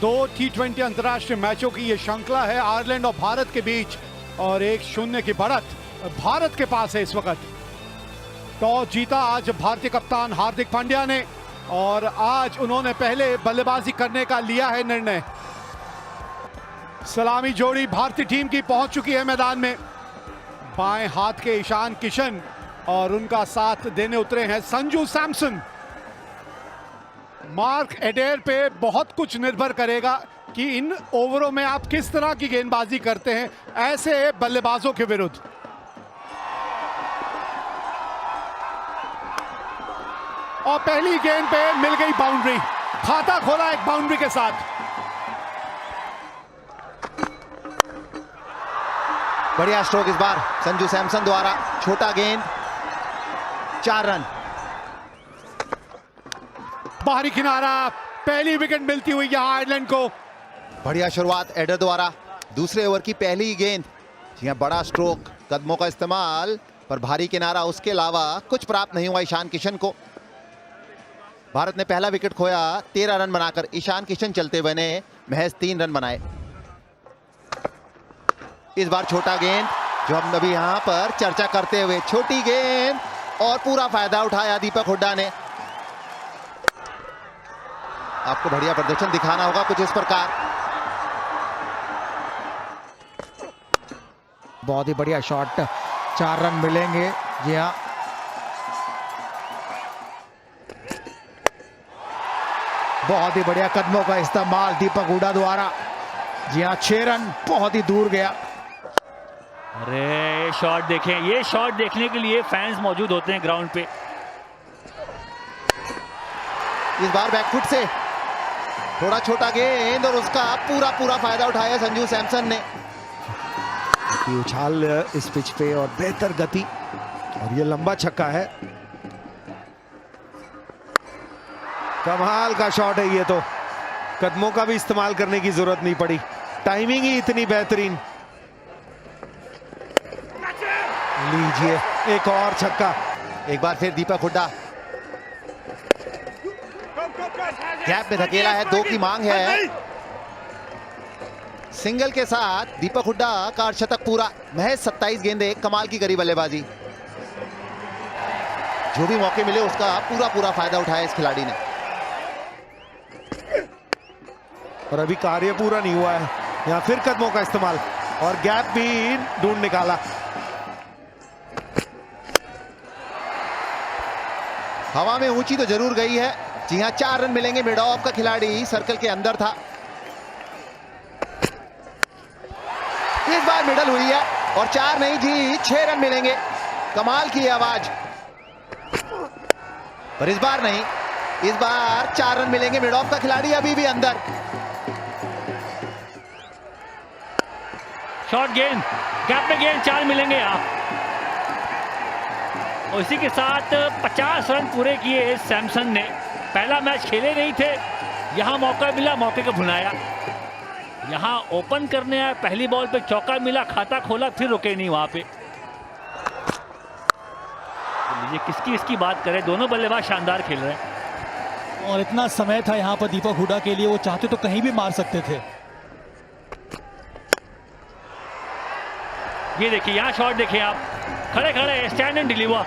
दो T20 अंतर्राष्ट्रीय मैचों की ये श्रृंखला है आयरलैंड और भारत के बीच, और 1-0 की बढ़त भारत के पास है इस वक्त। टॉस जीता आज भारतीय कप्तान हार्दिक पांड्या ने, और आज उन्होंने पहले बल्लेबाजी करने का लिया है निर्णय। सलामी जोड़ी भारतीय टीम की पहुंच चुकी है मैदान में। बाएं हाथ के ईशान किशन और उनका साथ देने उतरे हैं संजू सैमसन। मार्क एडेर पे बहुत कुछ निर्भर करेगा कि इन ओवरों में आप किस तरह की गेंदबाजी करते हैं ऐसे बल्लेबाजों के विरुद्ध। और पहली गेंद पे मिल गई बाउंड्री, खाता खोला एक बाउंड्री के साथ। बढ़िया स्ट्रोक इस बार संजू सैमसन द्वारा। छोटा गेंद, 4 रन। बाहरी किनारा, पहली विकेट मिलती हुई यहां आयरलैंड को। बढ़िया शुरुआत एडर द्वारा। दूसरे ओवर की पहली गेंद। जी हां, बड़ा स्ट्रोक, कदमों का इस्तेमाल, पर भारी किनारा। उसके अलावा कुछ प्राप्त नहीं हुआ ईशान किशन को। भारत ने पहला विकेट खोया 13 रन बनाकर। ईशान किशन चलते हुए ने महज 3 रन बनाए। इस बार छोटा गेंद, जो हम अभी यहां पर चर्चा करते हुए, छोटी गेंद, और पूरा फायदा उठाया दीपक हुड्डा ने। आपको बढ़िया प्रदर्शन दिखाना होगा कुछ इस प्रकार। बहुत ही बढ़िया शॉट, 4 रन मिलेंगे। जी हाँ, बहुत ही बढ़िया कदमों का इस्तेमाल दीपक हुड्डा द्वारा। जी हाँ, 6 रन, बहुत ही दूर गया। अरे शॉट देखें, ये शॉट देखने के लिए फैंस मौजूद होते हैं ग्राउंड पे। इस बार बैकफुट से थोड़ा छोटा गेंद, और उसका पूरा फायदा उठाया संजू सैमसन ने। उछाल इस पिच पे और बेहतर गति, और ये लंबा छक्का है। कमाल का शॉट है ये तो। कदमों का भी इस्तेमाल करने की जरूरत नहीं पड़ी, टाइमिंग ही इतनी बेहतरीन। लीजिए एक और छक्का। एक बार फिर दीपक हुड्डा गैप में धकेला है, 2 की मांग है। सिंगल के साथ दीपक हुड्डा का अर्धशतक पूरा। महज 27 गेंदें, कमाल की करी बल्लेबाजी। जो भी मौके मिले उसका पूरा फायदा उठाया इस खिलाड़ी ने। और अभी कार्य पूरा नहीं हुआ है, यहां फिर कदमों का इस्तेमाल, और गैप भी ढूंढ निकाला। हवा में ऊंची तो जरूर गई है। जी हां, 4 रन मिलेंगे। मिड ऑफ का खिलाड़ी सर्कल के अंदर था। इस बार मिडल हुई है, और 4 नहीं जी 6 रन मिलेंगे। कमाल की आवाज, पर इस बार नहीं। इस बार 4 रन मिलेंगे। मिड ऑफ का खिलाड़ी अभी भी अंदर। शॉर्ट गेंद, गैप में गेंद, 4 मिलेंगे आप। और इसी के साथ 50 रन पूरे किए सैमसन ने। पहला मैच खेले नहीं थे, यहां मौका मिला, मौके को भुनाया। यहां ओपन करने आया, पहली बॉल पे चौका मिला, खाता खोला, फिर रुके नहीं वहां पे। तो किसकी इसकी बात करें, दोनों बल्लेबाज शानदार खेल रहे हैं। और इतना समय था यहाँ पर दीपक हुड्डा के लिए, वो चाहते तो कहीं भी मार सकते थे। ये देखिए, यहां शॉट देखिए आप, खड़े खड़े स्टैंड एंड डिलीवर।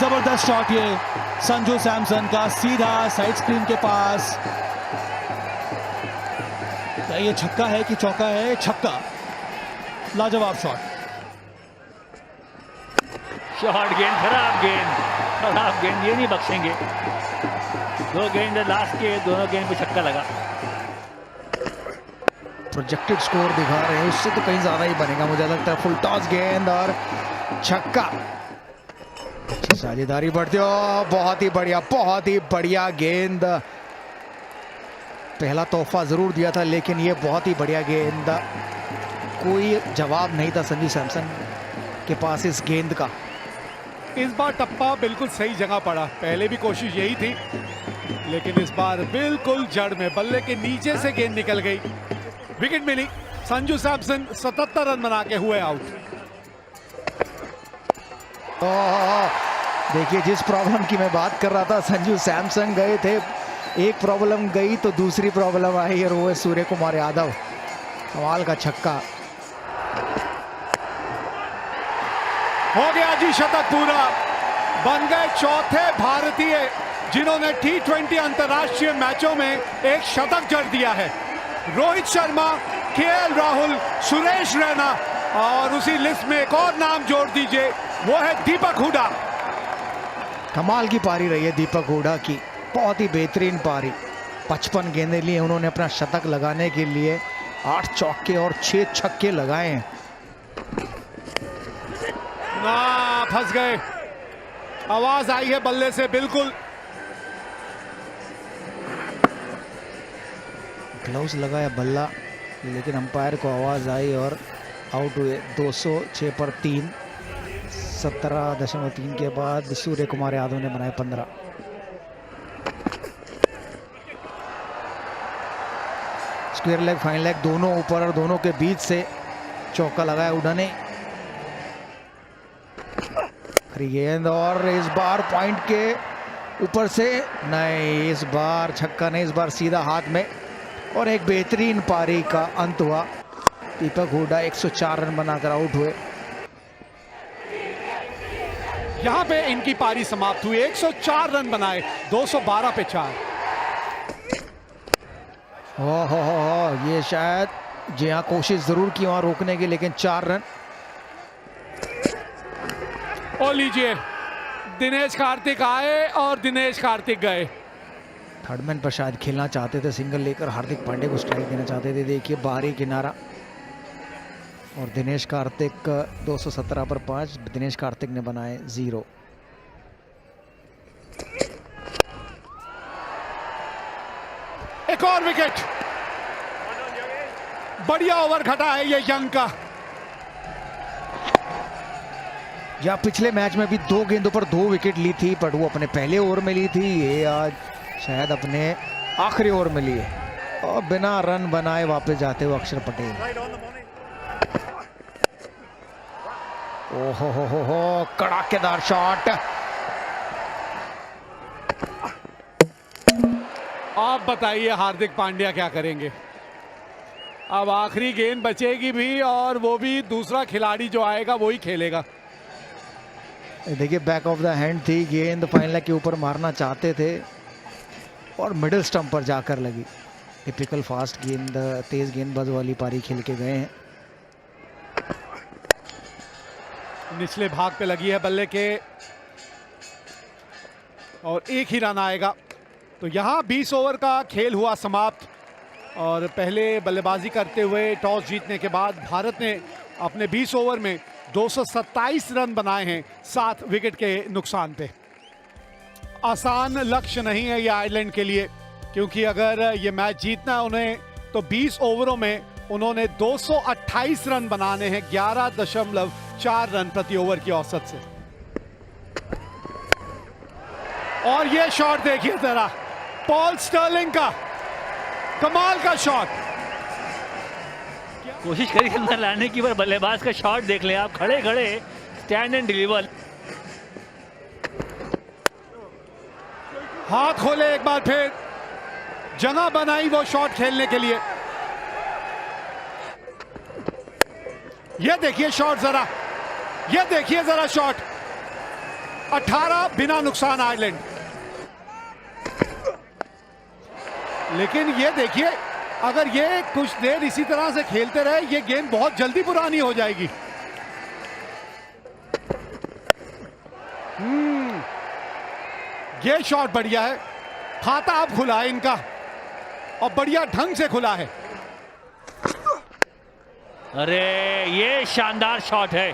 जबरदस्त शॉट ये संजू सैमसन का, सीधा साइड स्क्रीन के पास। क्या ये छक्का है कि चौका है? छक्का। लाजवाब शॉट। शॉर्ट गेंद, खराब गेंद, ये नहीं बख्शेंगे। 2 गेंद लास्ट के, दोनों गेंद पे छक्का लगा। प्रोजेक्टेड स्कोर दिखा रहे हैं, उससे तो कहीं ज्यादा ही बनेगा मुझे लगता है। फुल टॉस गेंद और छक्का। अच्छी साझेदारी बढ़ती हो, बहुत ही बढ़िया गेंद। पहला तोहफा जरूर दिया था, लेकिन ये बहुत ही बढ़िया गेंद। कोई जवाब नहीं था संजू सैमसन के पास इस गेंद का। इस बार टप्पा बिल्कुल सही जगह पड़ा। पहले भी कोशिश यही थी, लेकिन इस बार बिल्कुल जड़ में, बल्ले के नीचे से गेंद निकल गई। विकेट मिली। संजू सैमसन 77 रन बना के हुए आउट। देखिए, जिस प्रॉब्लम की मैं बात कर रहा था, संजू सैमसन गए थे एक प्रॉब्लम गई तो दूसरी प्रॉब्लम आई और वो है सूर्य कुमार यादव। कमाल का छक्का। हो गया जी शतक पूरा। बन गए चौथे भारतीय जिन्होंने T20 अंतर्राष्ट्रीय मैचों में एक शतक जड़ दिया है। रोहित शर्मा, KL राहुल, सुरेश रैना और उसी लिस्ट में एक और नाम जोड़ दीजिए, वो है दीपक हुडा। कमाल की पारी रही है दीपक हुडा की, बहुत ही बेहतरीन पारी। 55 गेंदें लिए उन्होंने अपना शतक लगाने के लिए, 8 चौके और 6 छक्के लगाए हैं। ना फंस गए, आवाज आई है बल्ले से बिल्कुल। ग्लव्स लगाया बल्ला, लेकिन अंपायर को आवाज आई और आउट हुए। 206 पर 3, 17.3 के बाद सूर्य कुमार यादव ने बनाए 15। स्क्वायर लेग, फाइन लेग दोनों ऊपर और दोनों के बीच से चौका लगाया हुडा ने। गेंद और इस बार पॉइंट के ऊपर से नहीं, इस बार छक्का नहीं, इस बार सीधा हाथ में और एक बेहतरीन पारी का अंत हुआ। दीपक हुडा 104 रन बनाकर आउट हुए। यहां पे इनकी पारी समाप्त हुई, 104 रन बनाए, 212 पे 4। हो ये शायद जी हाँ कोशिश जरूर की वहां रोकने की, लेकिन 4 रन। और लीजिए, दिनेश कार्तिक आए और दिनेश कार्तिक गए। थर्डमैन पर शायद खेलना चाहते थे, सिंगल लेकर हार्दिक पांड्या को स्ट्राइक देना चाहते थे। देखिए बाहरी किनारा और दिनेश कार्तिक 217 पर 5, दिनेश कार्तिक ने बनाए 0। एक और विकेट, बढ़िया ओवर घटा है ये यंग का। या पिछले मैच में भी 2 गेंदों पर 2 विकेट ली थी, बट वो अपने पहले ओवर में ली थी, ये आज शायद अपने आखिरी ओवर में लिए और बिना रन बनाए वापस जाते हुए अक्षर पटेल। ओहो हो कड़ाकेदार शॉट। आप बताइए हार्दिक पांड्या क्या करेंगे? अब आखिरी गेंद बचेगी भी और वो भी दूसरा खिलाड़ी जो आएगा वो ही खेलेगा। देखिए बैक ऑफ द हैंड थी गेंद, फाइन लेग के ऊपर मारना चाहते थे और मिडिल स्टंप पर जाकर लगी। टिपिकल फास्ट गेंद, तेज गेंदबाज वाली पारी खेल के गए हैं। निचले भाग पे लगी है बल्ले के और एक ही रन आएगा। तो यहां 20 ओवर का खेल हुआ समाप्त और पहले बल्लेबाजी करते हुए टॉस जीतने के बाद भारत ने अपने 20 ओवर में 227 रन बनाए हैं 7 विकेट के नुकसान पे। आसान लक्ष्य नहीं है ये आयरलैंड के लिए, क्योंकि अगर ये मैच जीतना है उन्हें तो 20 ओवरों में उन्होंने 228 रन बनाने हैं 11.4 रन प्रति ओवर की औसत से। और ये शॉट देखिए जरा, पॉल स्टर्लिंग का कमाल का शॉट। कोशिश करी अंदर लाने की, पर बल्लेबाज का शॉट देख लें आप, खड़े खड़े स्टैंड एंड डिलीवर। हाथ खोले एक बार फिर, जगह बनाई वो शॉट खेलने के लिए। ये देखिए शॉट जरा, ये देखिए जरा शॉट। 18 बिना नुकसान आयरलैंड। लेकिन ये देखिए, अगर ये कुछ देर इसी तरह से खेलते रहे ये गेंद बहुत जल्दी पुरानी हो जाएगी। ये शॉट बढ़िया है, खाता अब खुला है इनका और बढ़िया ढंग से खुला है। अरे ये शानदार शॉट है,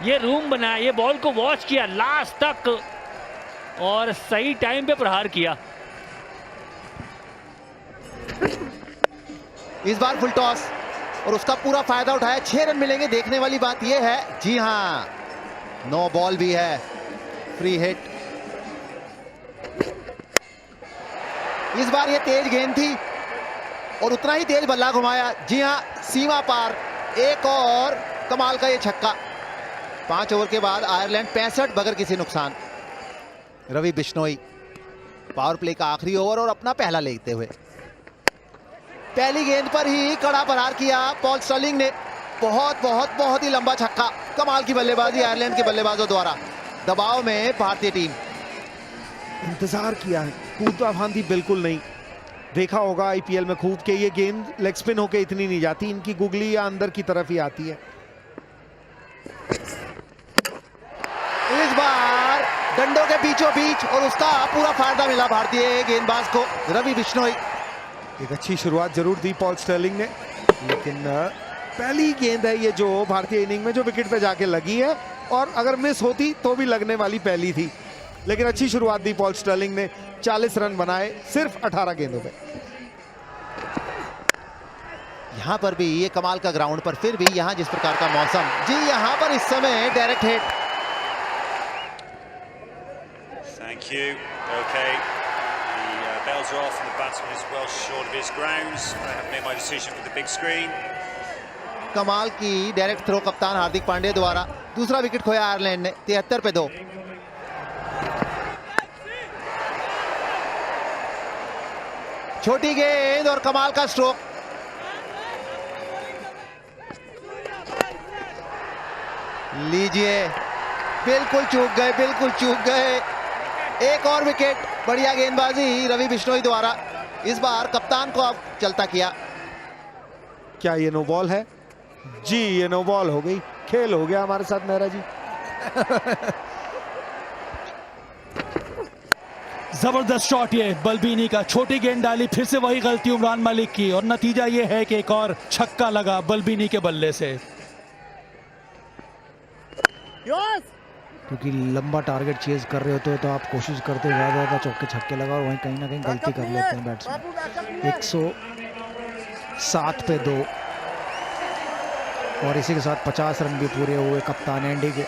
ये रूम बनाया, ये बॉल को वॉच किया लास्ट तक और सही टाइम पे प्रहार किया। इस बार फुल टॉस और उसका पूरा फायदा उठाया। 6 रन मिलेंगे। देखने वाली बात यह है, जी हां, नो बॉल भी है, फ्री हिट। इस बार यह तेज गेंद थी और उतना ही तेज बल्ला घुमाया। जी हां, सीमा पार। एक और कमाल का ये छक्का। 5 ओवर के बाद आयरलैंड 65 बगैर किसी नुकसान। रवि बिश्नोई पावर प्ले का आखिरी ओवर और अपना पहला लेते हुए पहली गेंद पर ही कड़ा प्रहार किया पॉल स्टर्लिंग ने। बहुत ही लंबा छक्का। कमाल की बल्लेबाजी आयरलैंड के बल्लेबाजों द्वारा। दबाव में भारतीय टीम। इंतजार किया है, कूदा फांदी बिल्कुल नहीं। देखा होगा आईपीएल में खूब के ये गेंद लेग स्पिन होके इतनी नहीं जाती, इनकी गुगली या अंदर की तरफ ही आती है। इस बार डंडों के बीचों बीच और उसका पूरा फायदा मिला भारतीय गेंदबाज को, रवि बिश्नोई। एक अच्छी शुरुआत जरूर दी पॉल स्टर्लिंग ने, लेकिन पहली गेंद है ये जो भारतीय इनिंग में जो विकेट पे जाके लगी है, और अगर मिस होती तो भी लगने वाली पहली थी। लेकिन अच्छी शुरुआत दी पॉल स्टर्लिंग ने, 40 रन बनाए सिर्फ 18 गेंदों पे। यहां पर भी ये कमाल का ग्राउंड पर फिर भी यहां जिस प्रकार का मौसम, जी यहां पर इस समय direct hit. Thank you. Okay. The bells are off and the batsman is well short of his grounds. I have made my decision for the big screen. कमाल की डायरेक्ट थ्रो कप्तान हार्दिक पांड्या द्वारा। दूसरा विकेट खोया आयरलैंड ने 73 पे 2। छोटी गेंद और कमाल का स्ट्रोक। लीजिए, बिल्कुल चूक गए। एक और विकेट। बढ़िया गेंदबाजी रवि बिश्नोई द्वारा। इस बार कप्तान को अब चलता किया। क्या ये नो बॉल है? जी ये नो बॉल हो गई। खेल हो गया हमारे साथ मेहरा जी। जबरदस्त शॉट ये बल्बीनी का, छोटी गेंद डाली, फिर से वही गलती उमरान मलिक की, और नतीजा ये है कि एक और छक्का लगा बल्बीनी के बल्ले से। क्योंकि लंबा टारगेट चेज कर रहे होते हो तो आप कोशिश करते हो ज़्यादा चौके छक्के लगा, और वहीं कहीं ना कहीं गलती कर लेते हैं बैट्समैन। 107 पे 2, और इसी के साथ 50 रन भी पूरे हुए कप्तान एंडी के।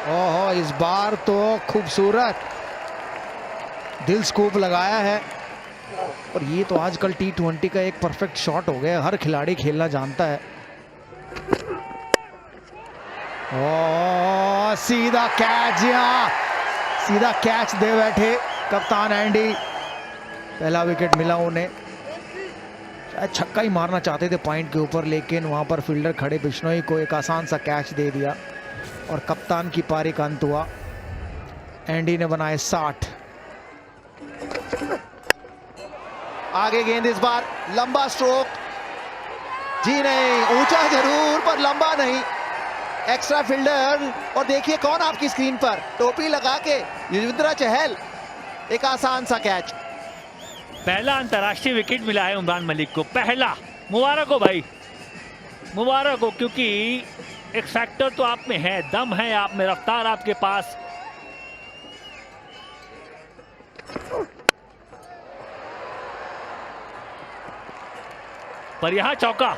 ओहो, इस बार तो खूबसूरत दिल स्कूप लगाया है। और ये तो आजकल T20 का एक परफेक्ट शॉट हो गया, हर खिलाड़ी खेलना जानता है। ओ सीधा कैच, सीधा कैच दे बैठे कप्तान एंडी। पहला विकेट मिला उन्हें। शायद छक्का ही मारना चाहते थे पॉइंट के ऊपर, लेकिन वहां पर फील्डर खड़े बिश्नोई को एक आसान सा कैच दे दिया और कप्तान की पारी का अंत हुआ। एंडी ने बनाए 60। आगे गेंद, इस बार लंबा स्ट्रोक। जी नहीं, ऊंचा जरूर पर लंबा नहीं। एक्स्ट्रा फील्डर, और देखिए कौन आपकी स्क्रीन पर, टोपी लगा के युजवेंद्र चहल। एक आसान सा कैच। पहला अंतर्राष्ट्रीय विकेट मिला है उमरान मलिक को, पहला। मुबारक हो भाई, मुबारक हो, क्योंकि एक फैक्टर तो आप में है, दम है आप में, रफ्तार आपके पास। पर यहां चौका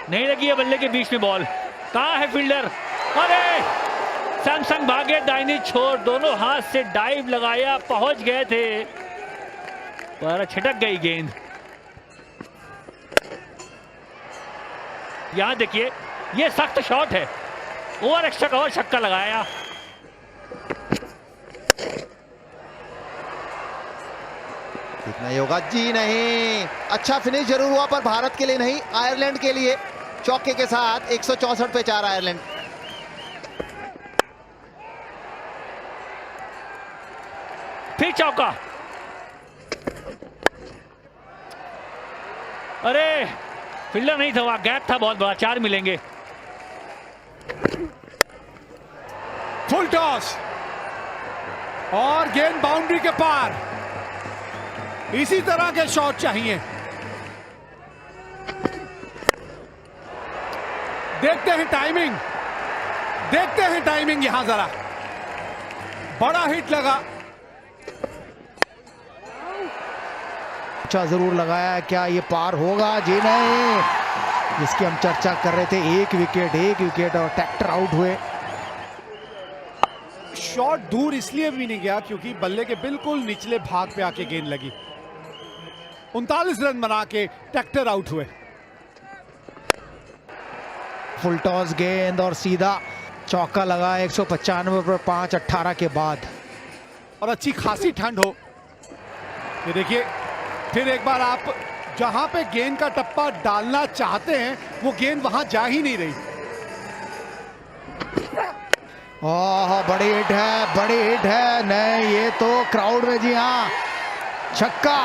नहीं लगी है। बल्ले के बीच में बॉल, कहां है फील्डर? अरे सैमसन भागे दाहिनी छोर, दोनों हाथ से डाइव लगाया, पहुंच गए थे पर छिटक गई गेंद। यहां देखिए, ये सख्त शॉट है, ओवर एक्स्ट्रा कवर छक्का लगाया। कितना ही होगा? जी नहीं। अच्छा फिनिश जरूर हुआ पर भारत के लिए नहीं, आयरलैंड के लिए। चौके के साथ 164 पे 4 आयरलैंड। फिर चौका। अरे फील्डर नहीं था, वहां गैप था बहुत बड़ा, 4 मिलेंगे। फुल टॉस और गेंद बाउंड्री के पार। इसी तरह के शॉट चाहिए। देखते हैं टाइमिंग, यहां जरा बड़ा हिट लगा। अच्छा जरूर लगाया, क्या ये पार होगा? जी नहीं, जिसकी हम चर्चा कर रहे थे। एक विकेट और ट्रैक्टर आउट हुए। शॉट दूर इसलिए भी नहीं गया क्योंकि बल्ले के बिल्कुल निचले भाग पे आके गेंद लगी। 39 रन बना के ट्रैक्टर आउट हुए। फुल टॉस गेंद और सीधा चौका लगा 195 पर 5-18 के बाद। और अच्छी खासी ठंड हो। ये देखिए फिर एक बार आप जहां पे गेंद का टप्पा डालना चाहते हैं वो गेंद वहां जा ही नहीं रही। ओह बड़ी हिट है, बड़ी हिट है। नहीं ये तो क्राउड में, जी हाँ, छक्का।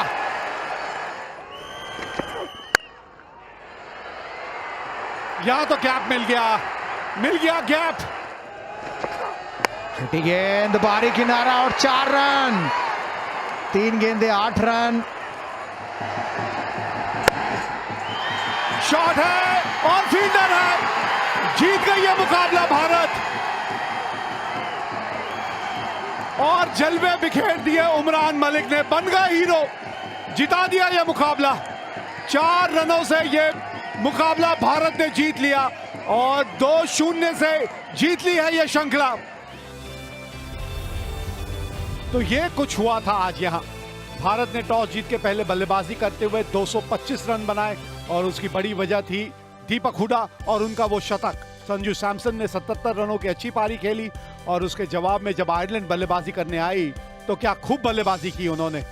यहां तो गैप मिल गया गैप। छोटी गेंद, बारी किनारा और 4 रन। 3 गेंदे 8 रन। शॉट है और फील्डर है। जीत गई है मुकाबला भारत और जलवे बिखेर दिए उमरान मलिक ने। बन गया हीरो, जिता दिया यह मुकाबला। 4 रनों से यह मुकाबला भारत ने जीत लिया और 2-0 से जीत ली है यह श्रृंखला। तो यह कुछ हुआ था आज यहां। भारत ने टॉस जीत के पहले बल्लेबाजी करते हुए 225 रन बनाए और उसकी बड़ी वजह थी दीपक हुडा और उनका वो शतक। संजू सैमसन ने 77 रनों की अच्छी पारी खेली और उसके जवाब में जब आयरलैंड बल्लेबाजी करने आई तो क्या खूब बल्लेबाजी की उन्होंने।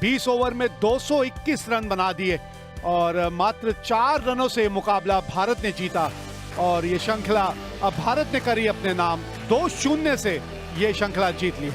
20 ओवर में 221 रन बना दिए और मात्र 4 रनों से मुकाबला भारत ने जीता और ये श्रृंखला अब भारत ने करी अपने नाम। 2-0 से ये श्रृंखला जीत ली।